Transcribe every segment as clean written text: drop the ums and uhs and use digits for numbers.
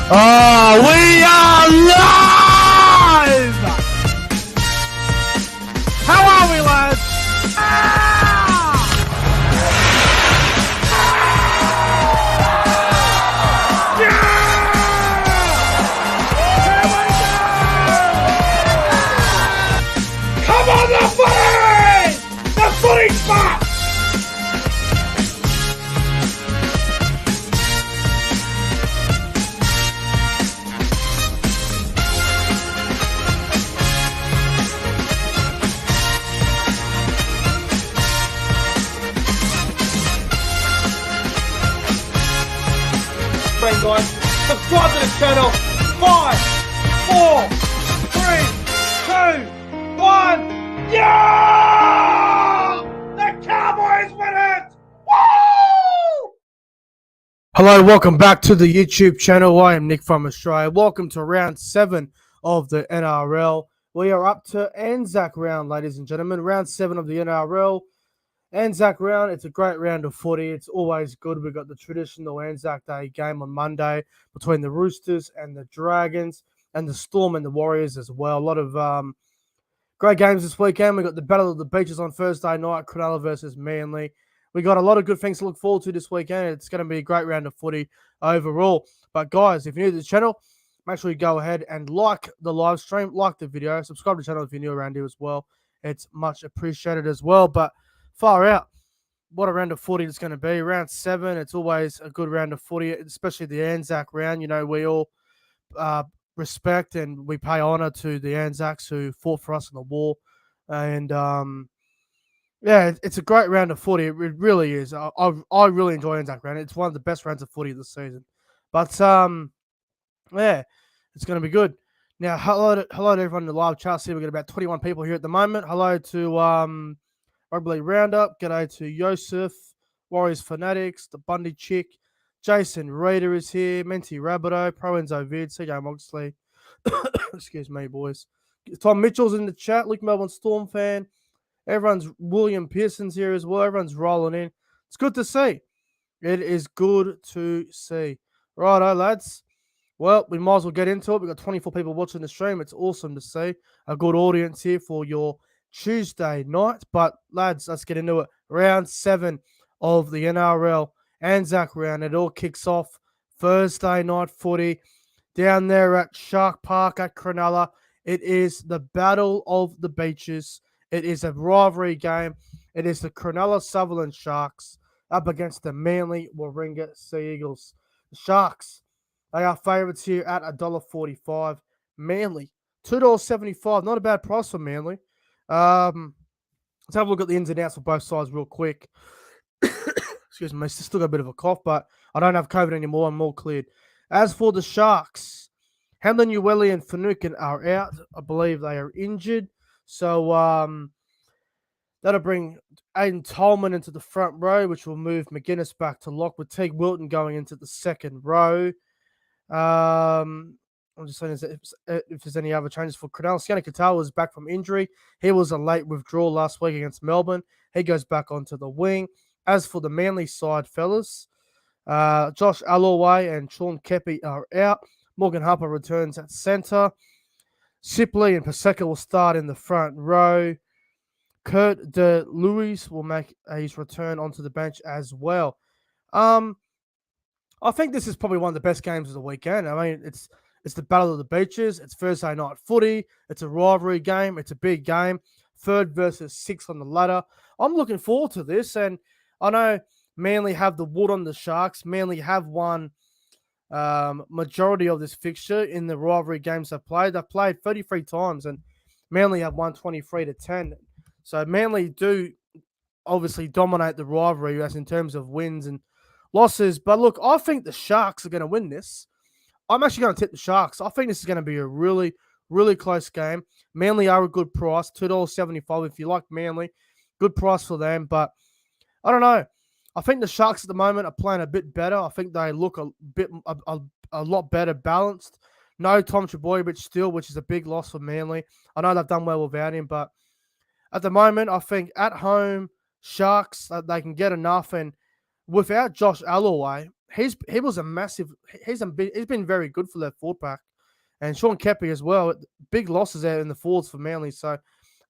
Oh, we are live! How are we, lads? Come on, the footy! The footy's back! Guys, subscribe to the channel. 5, 4, 3, 2, 1. Yeah! The Cowboys win it! Woo! Hello, welcome back to the YouTube channel. I am Nick from Australia. Welcome to round 7 of the NRL. We are up to Anzac round, ladies and gentlemen. Round 7 of the NRL. Anzac round, it's a great round of footy. It's always good. We've got the traditional Anzac Day game on Monday between the Roosters and the Dragons and the Storm and the Warriors as well. A lot of great games this weekend. We've got the Battle of the Beaches on Thursday night, Cronulla versus Manly. We got a lot of good things to look forward to this weekend. It's going to be a great round of footy overall. But guys, if you're new to the channel, make sure you go ahead and like the live stream, like the video, subscribe to the channel if you're new around here as well. It's much appreciated as well. But far out, what a round of footy it's going to be. Round 7, it's always a good round of footy, especially the Anzac round. You know, we all respect and we pay honour to the Anzacs who fought for us in the war. And, yeah, it's a great round of footy. It really is. I really enjoy Anzac round. It's one of the best rounds of footy of the season. But, yeah, it's going to be good. Now, hello to everyone in the live chat. See, we've got about 21 people here at the moment. Hello to Rugby Roundup, g'day to Yosef, Warriors Fanatics, the Bundy Chick, Jason Reader is here, Menti Rabbitoh, Pro Enzo Vid, CJ Moxley, excuse me, boys. Tom Mitchell's in the chat, Luke Melbourne Storm fan, everyone's, William Pearson's here as well, everyone's rolling in. It's good to see. It is good to see. Righto, lads. Well, we might as well get into it. We've got 24 people watching the stream. It's awesome to see. A good audience here for your Tuesday night. But lads, let's get into it. Round 7 of the NRL Anzac round. It all kicks off Thursday night footy down there at Shark Park at Cronulla. It is the Battle of the Beaches. It is a rivalry game. It is the Cronulla Sutherland Sharks up against the Manly Warringah Sea Eagles. The Sharks, they are favourites here at $1.45. Manly, $2.75. Not a bad price for Manly. Let's have a look at the ins and outs for both sides real quick. Excuse me, still got a bit of a cough, but I don't have COVID anymore. I'm all cleared. As for the Sharks, Hamlin, Ueli, and Finucane are out. I believe they are injured. So that'll bring Aiden Tolman into the front row, which will move McGuinness back to lock with Teague Wilton going into the second row. I'm just saying if there's any other changes for Cronulla. Sione Katoa is back from injury. He was a late withdrawal last week against Melbourne. He goes back onto the wing. As for the Manly side, fellas, Josh Alloway and Sean Kepi are out. Morgan Harper returns at centre. Sipley and Paseka will start in the front row. Kurt De Luis will make his return onto the bench as well. I think this is probably one of the best games of the weekend. I mean, it's the Battle of the Beaches. It's Thursday night footy. It's a rivalry game. It's a big game. 3rd versus 6th on the ladder. I'm looking forward to this. And I know Manly have the wood on the Sharks. Manly have won majority of this fixture in the rivalry games they've played. They've played 33 times and Manly have won 23-10. So Manly do obviously dominate the rivalry as in terms of wins and losses. But look, I think the Sharks are going to win this. I'm actually going to tip the Sharks. I think this is going to be a really, really close game. Manly are a good price, $2.75 if you like Manly. Good price for them, but I don't know. I think the Sharks at the moment are playing a bit better. I think they look a lot better balanced. No Tom Trbojevic still, which is a big loss for Manly. I know they've done well without him, but at the moment, I think at home, Sharks, they can get enough. And without Josh Alloway, he was a massive. He's been very good for their forward pack, and Sean Kepi as well. Big losses there in the forwards for Manly. So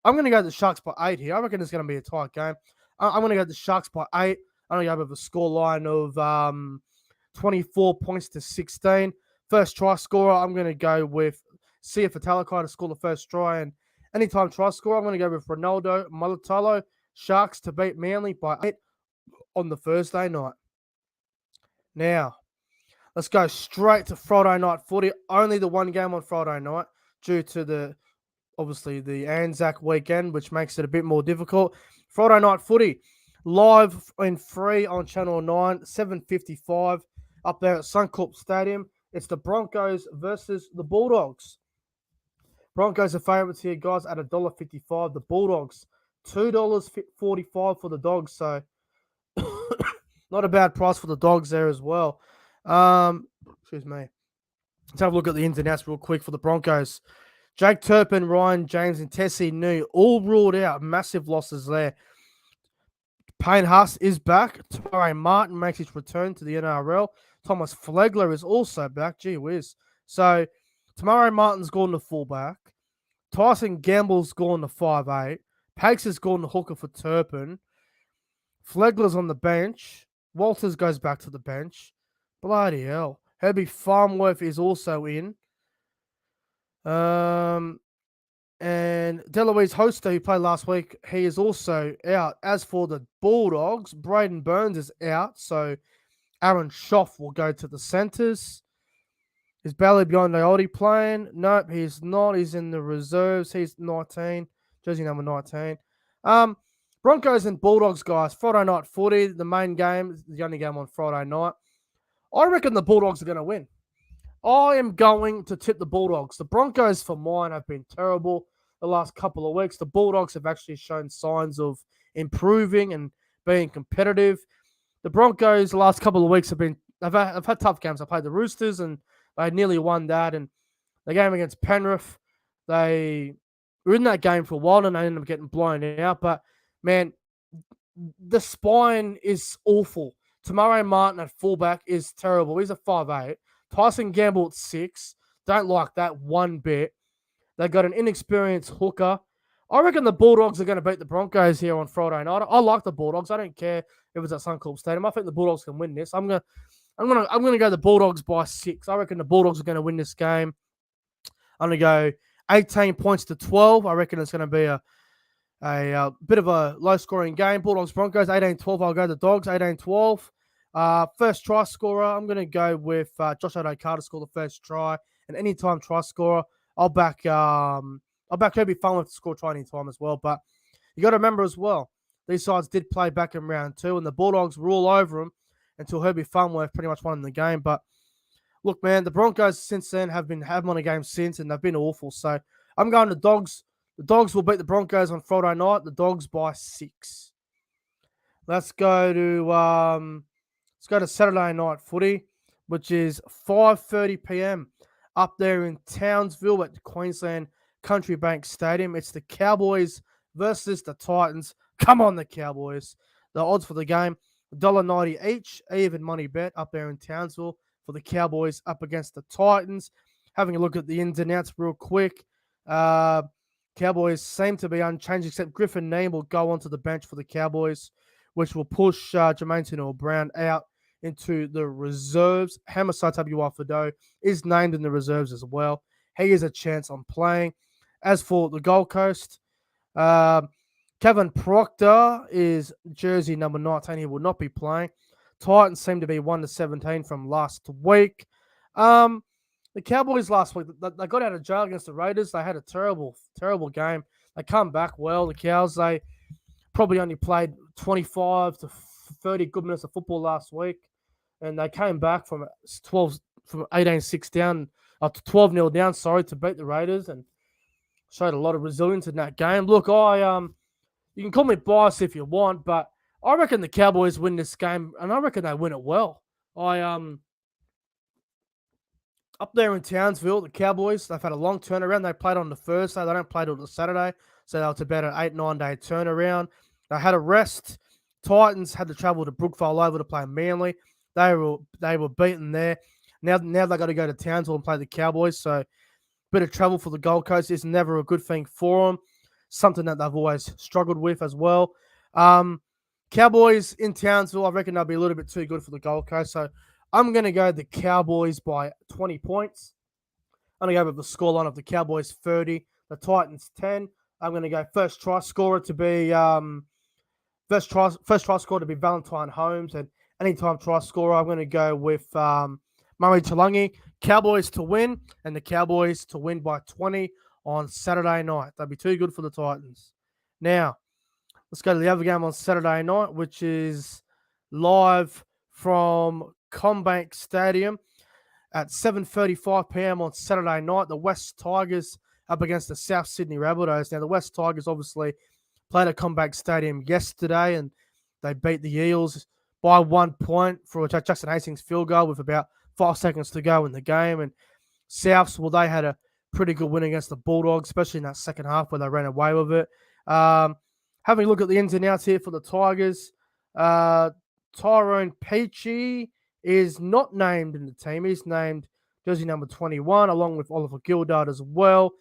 I'm going to go the Sharks by 8 here. I reckon it's going to be a tight game. I'm going to go the Sharks by 8. I'm going to go with a score line of 24 points to 16. First try scorer, I'm going to go with Sia Fatalakai to score the first try. And anytime try scorer, I'm going to go with Ronaldo Mulitalo. Sharks to beat Manly by 8 on the Thursday night. Now, let's go straight to Friday night footy. Only the one game on Friday night due to obviously the Anzac weekend, which makes it a bit more difficult. Friday night footy, live and free on Channel 9, 7:55 up there at Suncorp Stadium. It's the Broncos versus the Bulldogs. Broncos are favourites here, guys, at $1.55. The Bulldogs, $2.45 for the Dogs. So not a bad price for the Dogs there as well. Excuse me. Let's have a look at the ins and outs real quick for the Broncos. Jake Turpin, Ryan James, and Tessie New all ruled out. Massive losses there. Payne Haas is back. Tamari Martin makes his return to the NRL. Thomas Flegler is also back. Gee whiz. So Tamari Martin's gone to fullback. Tyson Gamble's gone to 5'8". Pakes has gone to hooker for Turpin. Flegler's on the bench. Walters goes back to the bench. Bloody hell. Herbie Farmworth is also in. And Deloise Hoster, who played last week, he is also out. As for the Bulldogs, Braden Burns is out, so Aaron Schoff will go to the centres. Is Bailey Biondi playing? Nope, he's not. He's in the reserves. He's 19, jersey number 19. Broncos and Bulldogs, guys. Friday night footy, the main game, the only game on Friday night. I reckon the Bulldogs are going to win. I am going to tip the Bulldogs. The Broncos, for mine, have been terrible the last couple of weeks. The Bulldogs have actually shown signs of improving and being competitive. The Broncos, the last couple of weeks, I've had tough games. I played the Roosters, and they nearly won that. And the game against Penrith, they were in that game for a while, and they ended up getting blown out. But, man, the spine is awful. Tamari Martin at fullback is terrible. He's a 5'8". Tyson Gamble at 6. Don't like that one bit. They've got an inexperienced hooker. I reckon the Bulldogs are going to beat the Broncos here on Friday night. I like the Bulldogs. I don't care if it's at Suncorp Stadium. I think the Bulldogs can win this. I'm gonna go the Bulldogs by 6. I reckon the Bulldogs are going to win this game. I'm gonna go 18 points to 12. I reckon it's going to be a bit of a low-scoring game. Bulldogs Broncos 18-12. I'll go the Dogs 18-12. First try scorer, I'm going to go with Josh Adokar to score the first try. And anytime try scorer, I'll back Herbie Farmworth to score try anytime as well. But you got to remember as well, these sides did play back in round 2, and the Bulldogs were all over them until Herbie Farmworth pretty much won the game. But look, man, the Broncos since then have on a game since, and they've been awful. So I'm going to Dogs. The Dogs will beat the Broncos on Friday night. The Dogs by 6. Let's go to Saturday night footy, which is 5:30 p.m. up there in Townsville at Queensland Country Bank Stadium. It's the Cowboys versus the Titans. Come on, the Cowboys. The odds for the game, $1.90 each, even money bet up there in Townsville for the Cowboys up against the Titans. Having a look at the ins and outs real quick. Cowboys seem to be unchanged, except Griffin Neame will go onto the bench for the Cowboys, which will push Jermaine Turnell-Brown out into the reserves. Hamasai Tabuai-Fidow is named in the reserves as well. He has a chance on playing. As for the Gold Coast, Kevin Proctor is jersey number 19. He will not be playing. Titans seem to be 1-17 from last week. The Cowboys last week, they got out of jail against the Raiders. They had a terrible, terrible game. They come back well. The Cows, they probably only played 25 to 30 good minutes of football last week. And they came back from 18-6 down, up to 12-0 down, to beat the Raiders, and showed a lot of resilience in that game. Look, you can call me biased if you want, but I reckon the Cowboys win this game, and I reckon they win it well. Up there in Townsville, the Cowboys, they've had a long turnaround. They played on the Thursday. They don't play till the Saturday, so that was about an 8-9 day turnaround. They had a rest. Titans had to travel to Brookvale over to play Manly. They were beaten there. Now they got to go to Townsville and play the Cowboys. So bit of travel for the Gold Coast is never a good thing for them. Something that they've always struggled with as well. Cowboys in Townsville, I reckon they'll be a little bit too good for the Gold Coast. So I'm going to go the Cowboys by 20 points. I'm going to go with the scoreline of the Cowboys 30, the Titans 10. I'm going to go first try scorer to be first try scorer to be Valentine Holmes, and anytime try scorer, I'm going to go with Murray Talangi. Cowboys to win, and the Cowboys to win by 20 on Saturday night. That'd be too good for the Titans. Now, let's go to the other game on Saturday night, which is live from CommBank Stadium at 7:35 p.m. on Saturday night. The West Tigers up against the South Sydney Rabbitohs. Now, the West Tigers obviously played at CommBank Stadium yesterday, and they beat the Eels by 1 point for a Jackson Hastings field goal with about 5 seconds to go in the game. And Souths, well, they had a pretty good win against the Bulldogs, especially in that second half where they ran away with it. Having a look at the ins and outs here for the Tigers, Tyrone Peachy is not named in the team. He's named jersey number 21, along with Oliver Gildart as well.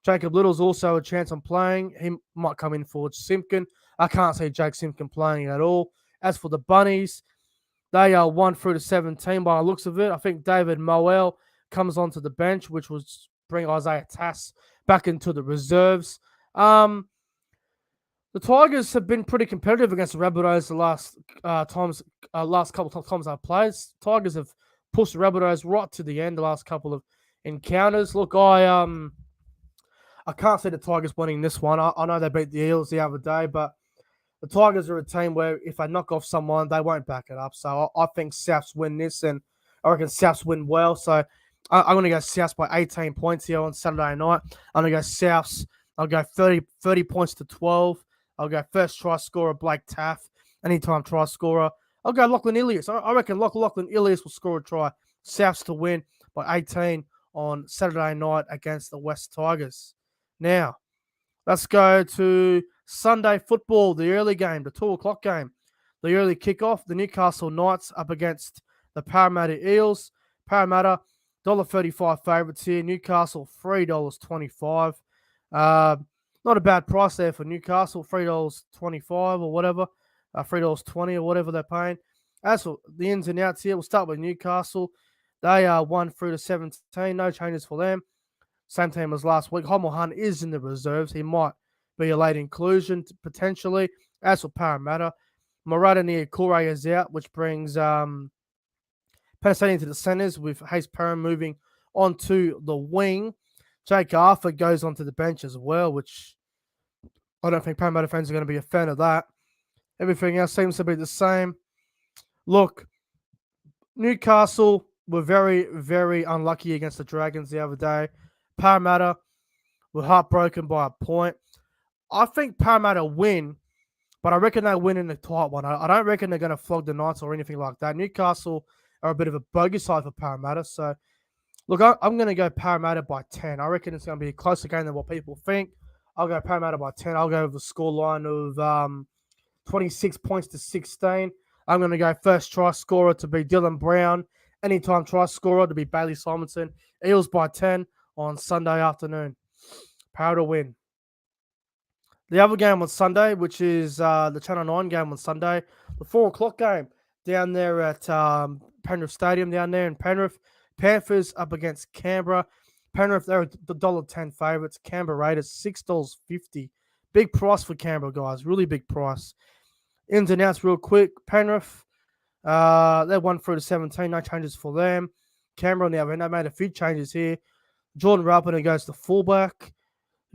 Jacob Little's also a chance on playing. He might come in for Simpkin. I can't see Jake Simpkin playing at all. As for the Bunnies, they are 1 through to 17 by the looks of it. I think David Moel comes onto the bench, which will bring Isaiah Tass back into the reserves. The Tigers have been pretty competitive against the Rabbitohs the last couple of times I've played. Tigers have pushed the Rabbitohs right to the end the last couple of encounters. Look, I can't see the Tigers winning this one. I know they beat the Eels the other day, but the Tigers are a team where if they knock off someone, they won't back it up. So I think Souths win this, and I reckon Souths win well. So I'm going to go Souths by 18 points here on Saturday night. I'm going to go Souths. I'll go 30 points to 12. I'll go first try scorer Blake Taff. Anytime try scorer. I'll go Lachlan Ilias. I reckon Lachlan Ilias will score a try. Souths to win by 18 on Saturday night against the West Tigers. Now, let's go to Sunday football, the early game, the 2 o'clock game. The early kickoff, the Newcastle Knights up against the Parramatta Eels. Parramatta, $1.35 favourites here. Newcastle, $3.25. Not a bad price there for Newcastle, $3.25 or whatever, $3.20 or whatever they're paying. As for the ins and outs here, we'll start with Newcastle. They are 1 through to 17. No changes for them. Same team as last week. Hommel Hunt is in the reserves. He might be a late inclusion potentially. As for Parramatta, Murata Niokore is out, which brings Penasini into the centres with Hayes Perrin moving onto the wing. Jake Arthur goes onto the bench as well, which I don't think Parramatta fans are going to be a fan of that. Everything else seems to be the same. Look, Newcastle were very, very unlucky against the Dragons the other day. Parramatta were heartbroken by a point. I think Parramatta win, but I reckon they win in a tight one. I don't reckon they're going to flog the Knights or anything like that. Newcastle are a bit of a bogey side for Parramatta. So, look, I'm going to go Parramatta by 10. I reckon it's going to be a closer game than what people think. I'll go Parramatta by 10. I'll go with a scoreline of 26 points to 16. I'm going to go first try scorer to be Dylan Brown. Anytime try scorer to be Bailey Simonson. Eels by 10 on Sunday afternoon. Power to win. The other game on Sunday, which is the Channel 9 game on Sunday, the 4 o'clock game down there at Penrith Stadium down there in Penrith. Panthers up against Canberra. Penrith, they're the $1.10 favourites. Canberra Raiders, $6.50. Big price for Canberra, guys. Really big price. Ins and outs real quick. Penrith, they're 1 through to 17. No changes for them. Canberra on the other end, they made a few changes here. Jordan Rapiner goes to fullback.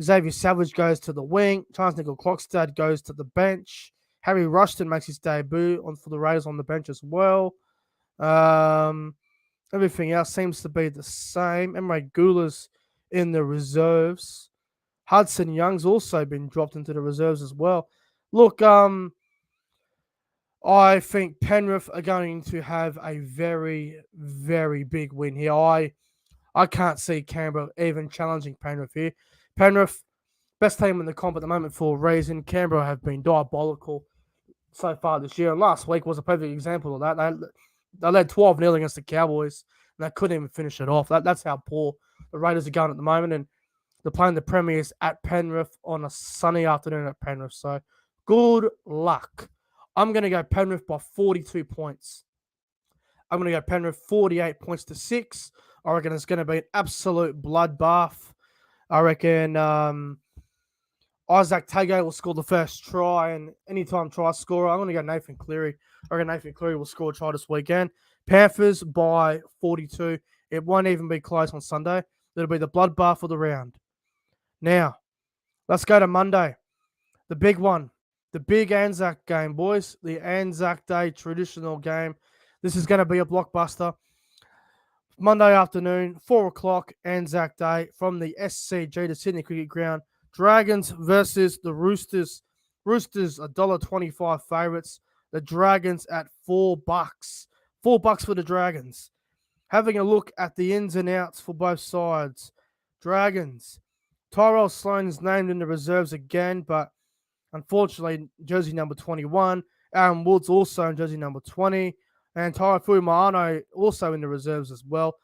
Xavier Savage goes to the wing. Charles Nickel-Klokstad goes to the bench. Harry Rushton makes his debut for the Raiders on the bench as well. Everything else seems to be the same. Emre Gula's in the reserves. Hudson Young's also been dropped into the reserves as well. Look, I think Penrith are going to have a very, very big win here. I can't see Canberra even challenging Penrith here. Penrith, best team in the comp at the moment for a reason. Canberra have been diabolical so far this year. And last week was a perfect example of that. They led 12-0 against the Cowboys, and they couldn't even finish it off. That's how poor the Raiders are going at the moment, and they're playing the Premiers at Penrith on a sunny afternoon at Penrith. So, good luck. I'm going to go Penrith by 42 points. I'm going to go Penrith 48 points to 6. I reckon it's going to be an absolute bloodbath. I reckon Isaac Tago will score the first try, and anytime try scorer, I'm going to go Nathan Cleary. I reckon Nathan Cleary will score a try this weekend. Panthers by 42. It won't even be close on Sunday. It'll be the bloodbath of the round. Now, let's go to Monday. The big one. The big Anzac game, boys. The Anzac Day traditional game. This is going to be a blockbuster. Monday afternoon, 4 o'clock, Anzac Day from the SCG, the Sydney Cricket Ground. Dragons versus the Roosters. Roosters $1.25 favourites. The Dragons at $4. $4 for the Dragons. Having a look at the ins and outs for both sides. Dragons. Tyrell Sloan is named in the reserves again, but unfortunately, jersey number 21. Aaron Woods also in jersey number 20. And Tyrell Fuimaano also in the reserves as well.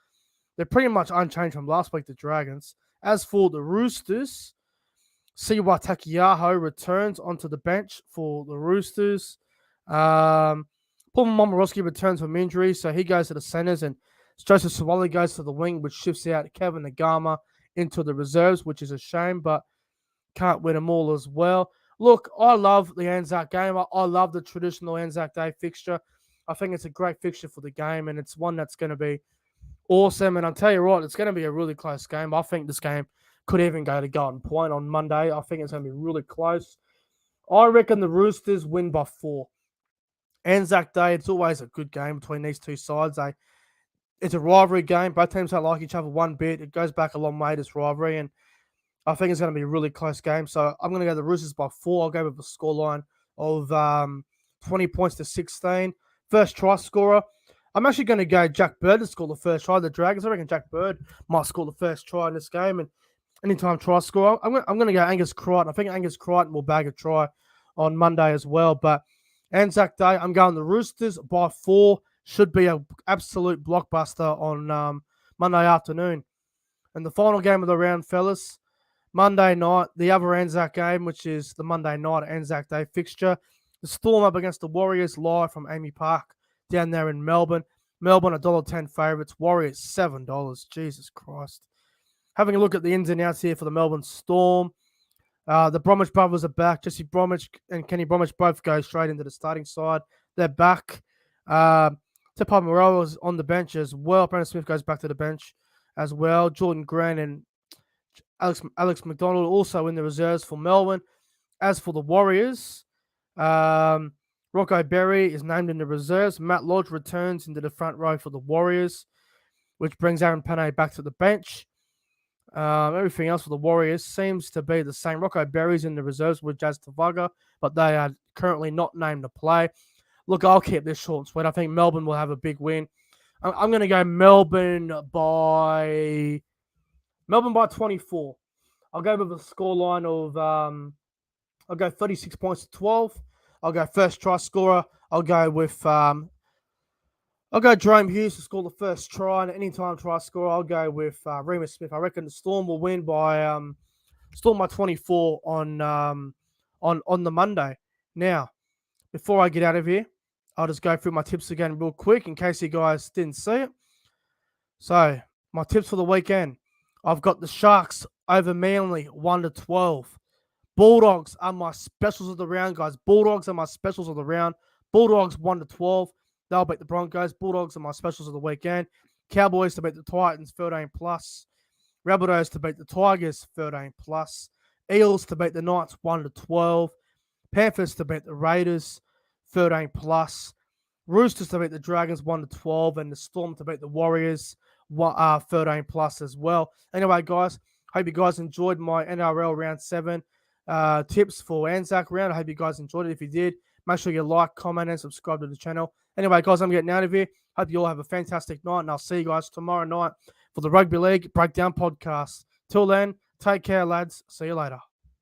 They're pretty much unchanged from last week, the Dragons. As for the Roosters, Siwa Takiaho returns onto the bench for the Roosters. Paul Momorowski returns from injury, so he goes to the centres, and Joseph Sawali goes to the wing, which shifts out Kevin Nagama into the reserves, which is a shame, but can't win them all as well. Look, I love the Anzac game. I love the traditional Anzac Day fixture. I think it's a great fixture for the game, and it's one that's going to be awesome. And I'll tell you what, it's going to be a really close game. I think this game could even go to Golden Point on Monday. I think it's going to be really close. I reckon the Roosters win by 4. Anzac Day, it's always a good game between these two sides. It's a rivalry game. Both teams don't like each other one bit. It goes back a long way, this rivalry, and I think it's going to be a really close game. So I'm going to go the Roosters by 4. I'll go with a scoreline of 20 points to 16. First try scorer, I'm actually going to go Jack Bird to score the first try. The Dragons, I reckon Jack Bird might score the first try in this game. And anytime try scorer, I'm going to go Angus Crichton. I think Angus Crichton will bag a try on Monday as well. But Anzac Day, I'm going the Roosters by 4. Should be an absolute blockbuster on Monday afternoon. And the final game of the round, fellas, Monday night, the other Anzac game, which is the Monday night Anzac Day fixture. The Storm up against the Warriors live from Amy Park down there in Melbourne. Melbourne $1.10 favourites. Warriors $7. Jesus Christ. Having a look at the ins and outs here for the Melbourne Storm. The Bromwich brothers are back. Jesse Bromwich and Kenny Bromwich both go straight into the starting side. They're back. Tepai Moreau is on the bench as well. Brandon Smith goes back to the bench as well. Jordan Grant and Alex McDonald also in the reserves for Melbourne. As for the Warriors, Rocco Berry is named in the reserves. Matt Lodge returns into the front row for the Warriors, which brings Aaron Panay back to the bench. Everything else for the Warriors seems to be the same. Rocco Berry's in the reserves with Jazz Tavaga, but they are currently not named to play. Look, I'll keep this short and sweet. I think Melbourne will have a big win. I'm going to go Melbourne by 24. I'll go with a scoreline of I'll go 36 points to 12. I'll go first try scorer. I'll go with Jerome Hughes to score the first try, and anytime try scorer, I'll go with Remus Smith. I reckon the Storm will win by 24 on the Monday. Now, before I get out of here, I'll just go through my tips again real quick in case you guys didn't see it. So, my tips for the weekend. I've got the Sharks over Manly 1-12. Bulldogs are my specials of the round, guys. Bulldogs are my specials of the round. Bulldogs 1-12. They'll beat the Broncos. Bulldogs are my specials of the weekend. Cowboys to beat the Titans, 13+. Rabbitohs to beat the Tigers, 13+. Eels to beat the Knights, 1-12. Panthers to beat the Raiders, 13+. Roosters to beat the Dragons, 1-12. And the Storm to beat the Warriors, 13+ as well. Anyway, guys, hope you guys enjoyed my NRL Round 7 tips for Anzac round. I hope you guys enjoyed it. If you did, make sure you like, comment, and subscribe to the channel. Anyway, guys, I'm getting out of here. Hope you all have a fantastic night, and I'll see you guys tomorrow night for the Rugby League Breakdown podcast. Till then, take care, lads. See you later.